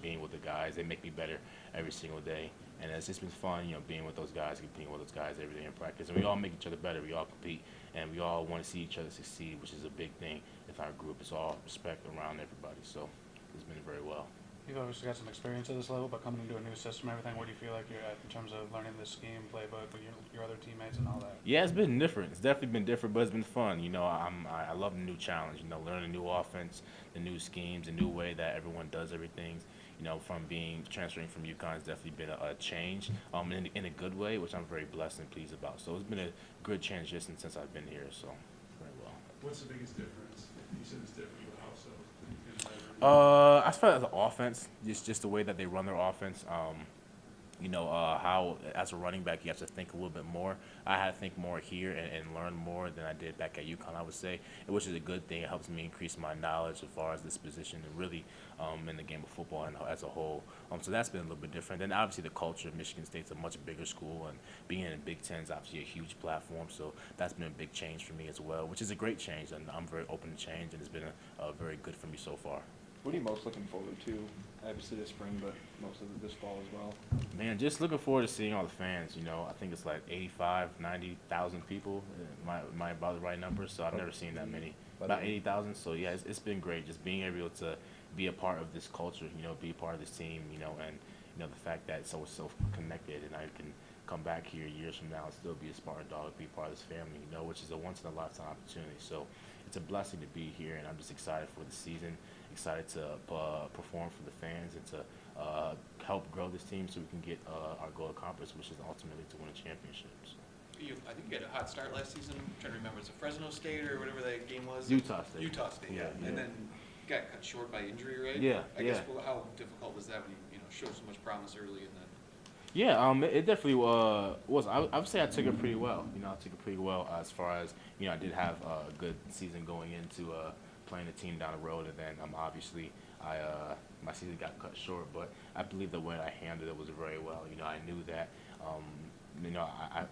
being with the guys. They make me better every single day. And it's just been fun, being with those guys, competing with those guys every day in practice. And we all make each other better. We all compete, and we all want to see each other succeed, which is a big thing with our group. It's all respect around everybody. So it's been very well. You've obviously got some experience at this level, but coming into a new system, everything, where do you feel like you're at in terms of learning the scheme, playbook, with your other teammates and all that? Yeah, it's been different. It's definitely been different, but it's been fun. I love the new challenge. Learning a new offense, the new schemes, the new way that everyone does everything. From transferring from UConn has definitely been a change, in a good way, which I'm very blessed and pleased about. So it's been a good transition since I've been here. So very well. What's the biggest difference? You said it's different, but how so? I feel like the offense, just the way that they run their offense. How as a running back you have to think a little bit more. I had to think more here and learn more than I did back at UConn, I would say, which is a good thing. It helps me increase my knowledge as far as this position and really in the game of football and as a whole. So that's been a little bit different. And obviously the culture of Michigan State's a much bigger school, and being in the Big Ten is obviously a huge platform. So that's been a big change for me as well, which is a great change, and I'm very open to change, and it's been very good for me so far. What are you most looking forward to? Obviously this spring, but most of it this fall as well. Man, just looking forward to seeing all the fans. I think it's like 85, 90,000 people. Am I about the right number? So I've never seen that many. About 80,000. So yeah, it's been great just being able to be a part of this culture. Be a part of this team. And the fact that it's so connected, and I can come back here years from now and still be a Spartan dog, be part of this family. Which is a once in a lifetime opportunity. So it's a blessing to be here, and I'm just excited for the season. Excited to perform for the fans and to help grow this team so we can get our goal accomplished, which is ultimately to win a championship. So. I think you had a hot start last season. I'm trying to remember, was it Fresno State or whatever that game was? Utah State. Utah State, yeah. And then got cut short by injury, right? Yeah, I guess how difficult was that when you showed so much promise early and then? Yeah, it definitely was. I would say I took it pretty well. I took it pretty well as far as I did have a good season going into playing a team down the road, and then obviously my season got cut short. But I believe the way I handled it was very well. I knew that.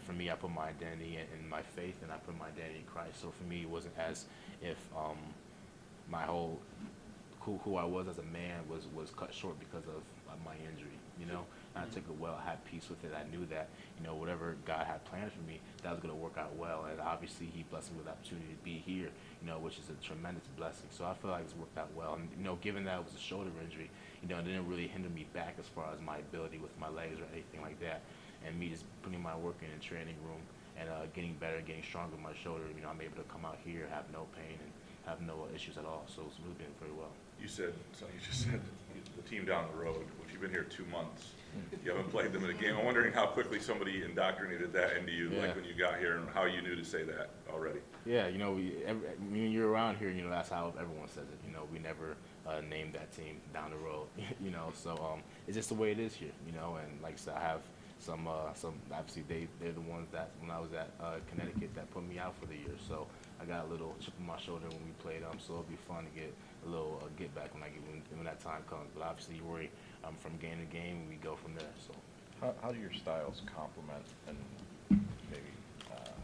For me, I put my identity in my faith, and I put my identity in Christ. So for me, it wasn't as if my whole who I was as a man was cut short because of my injury. And I took it well. I had peace with it. I knew that whatever God had planned for me, that was going to work out well. And obviously, He blessed me with the opportunity to be here. Which is a tremendous blessing. So I feel like it's worked out well. And given that it was a shoulder injury, it didn't really hinder me back as far as my ability with my legs or anything like that. And me just putting my work in the training room and getting better, getting stronger with my shoulder. I'm able to come out here, have no pain, and have no issues at all. So it's really been very well. You just said the team down the road, which you've been here 2 months. You haven't played them in a game. I'm wondering how quickly somebody indoctrinated that into you, like when you got here, and how you knew to say that already. Yeah, when you're around here, that's how everyone says it. We never named that team down the road. So it's just the way it is here. And like I said, I have some obviously they're the ones that when I was at Connecticut that put me out for the year. So I got a little chip on my shoulder when we played them. So it'll be fun to get a little get back when that time comes. But obviously you worry from game to game, and we go from there. So how do your styles complement and maybe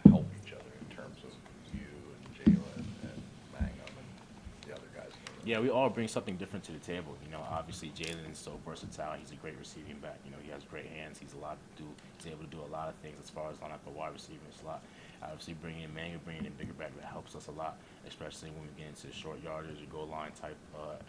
help each other in terms of you and Jalen and Mangum and the other guys? Yeah, we all bring something different to the table. Obviously Jalen is so versatile. He's a great receiving back. He has great hands. He's able to do a lot of things as far as line up a wide receiver in slot. Obviously bringing in Mangum, bringing in bigger back, that helps us a lot, especially when we get into short yardage or goal line type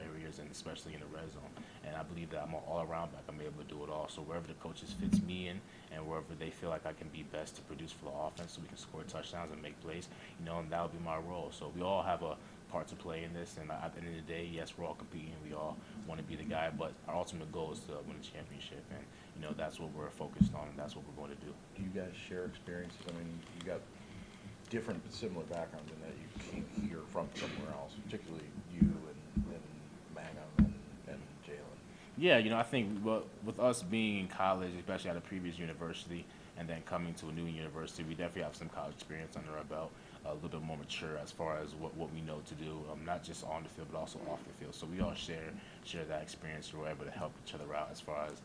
areas, and especially in the red zone. And I believe that I'm an all-around back. I'm able to do it all. So wherever the coaches fits me in, and wherever they feel like I can be best to produce for the offense, so we can score touchdowns and make plays, and that would be my role. So we all have a part to play in this, and at the end of the day, yes, we're all competing. We all want to be the guy, but our ultimate goal is to win a championship, and that's what we're focused on, and that's what we're going to do. Do you guys share experiences? I mean, you got different but similar backgrounds in that you came here from somewhere else, particularly you and Mangum and Jalen. Yeah, I think with us being in college, especially at a previous university, and then coming to a new university, we definitely have some college experience under our belt, a little bit more mature as far as what we know to do, not just on the field, but also off the field. So we all share that experience. We're able to help each other out as far as,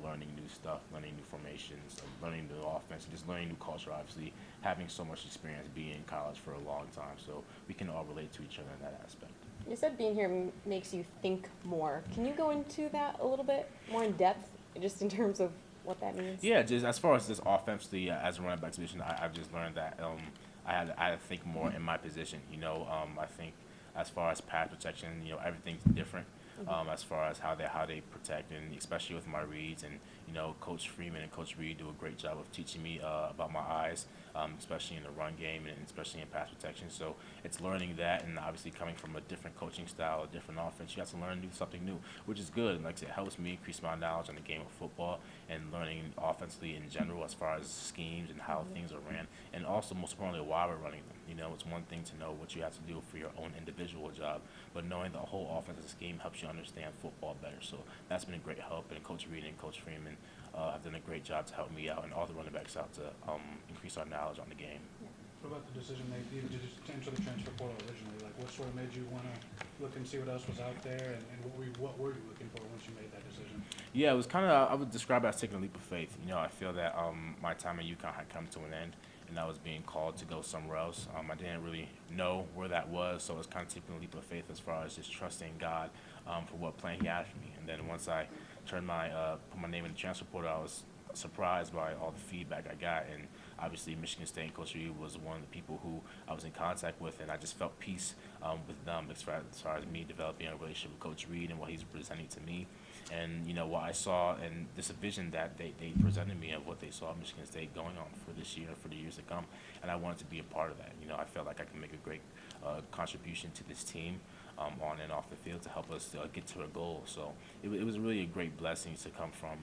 learning new stuff, learning new formations, learning the offense, just learning new culture, obviously, having so much experience being in college for a long time. So we can all relate to each other in that aspect. You said being here makes you think more. Can you go into that a little bit more in depth, just in terms of what that means? Yeah, just as far as this offensively, as a running back position, I've just learned that I had to think more in my position. I think as far as pass protection, everything's different. As far as how they protect, and especially with my reads, and Coach Freeman and Coach Reed do a great job of teaching me about my eyes, especially in the run game and especially in pass protection. So it's learning that, and obviously coming from a different coaching style, a different offense, you have to learn to do something new, which is good. And like I said, it helps me increase my knowledge on the game of football and learning offensively in general as far as schemes and how things are ran, and also most importantly why we're running them. It's one thing to know what you have to do for your own individual job, but knowing the whole offensive scheme helps you understand football better. So that's been a great help, and Coach Reed and Coach Freeman have done a great job to help me out and all the running backs out to increase our knowledge on the game. What about the decision they you just enter the transfer portal originally? Like, what sort of made you want to look and see what else was out there, and what were you looking for once you made that decision? Yeah, it was kind of, I would describe it as taking a leap of faith. I feel that my time at UConn had come to an end, and I was being called to go somewhere else. I didn't really know where that was, so it was kind of taking a leap of faith as far as just trusting God for what plan He had for me. And then once I put my name in the transfer portal, I was surprised by all the feedback I got, and obviously Michigan State and Coach Reed was one of the people who I was in contact with, and I just felt peace with them as far as me developing a relationship with Coach Reed and what he's presenting to me, and what I saw and this vision that they presented me of what they saw Michigan State going on for this year, for the years to come, and I wanted to be a part of that. I felt like I can make a great contribution to this team on and off the field to help us get to a goal. So it was really a great blessing to come from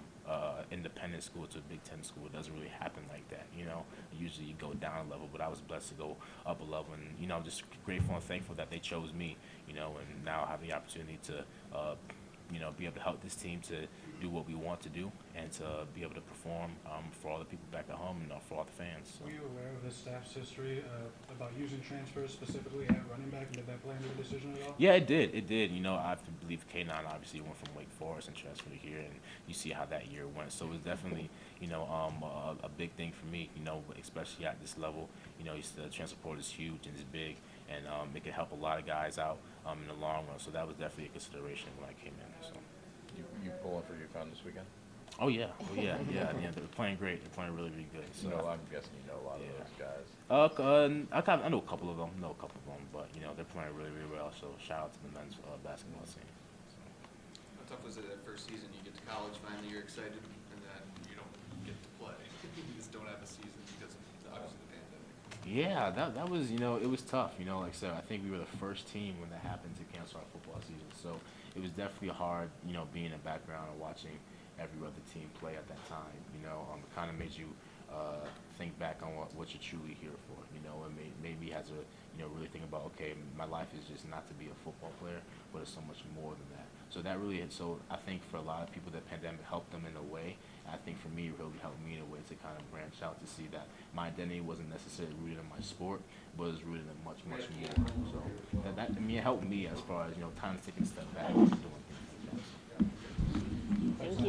independent school to a Big Ten school. It doesn't really happen like that. Usually you go down a level, but I was blessed to go up a level, and I'm just grateful and thankful that they chose me. And now I have the opportunity to be able to help this team to do what we want to do and to be able to perform for all the people back at home and for all the fans. So. Were you aware of the staff's history about using transfers specifically at running back, and did that play into the decision at all? Yeah, it did. I have to believe K9 obviously went from Wake Forest and transferred here, and you see how that year went. So it was definitely, a big thing for me, especially at this level. The transfer portal is huge and it's big, and it can help a lot of guys out in the long run. So that was definitely a consideration when I came in. So. You pulling for UConn this weekend? Oh yeah. They're playing great. They're playing really, really good. So I'm guessing you know a lot of those guys. I know a couple of them. But they're playing really, really well. So shout out to the men's basketball team. So. How tough was it that first season? You get to college, finally you're excited, and then you don't get to play. You just don't have a season because of obviously the pandemic. Yeah, that was it was tough. Like I said, I think we were the first team when that happened to cancel our football season. So it was definitely hard, being in the background and watching every other team play at that time. It kind of made you think back on what you're truly here for. And made me have to really think about, okay, my life is just not to be a football player, but it's so much more than that. So that really, I think for a lot of people, the pandemic helped them in a way. I think for me, it really helped me in a way to kind of branch out to see that my identity wasn't necessarily rooted in my sport, but it was rooted in much, much more. So it helped me as far as, time to take a step back and doing things like that. Thank you.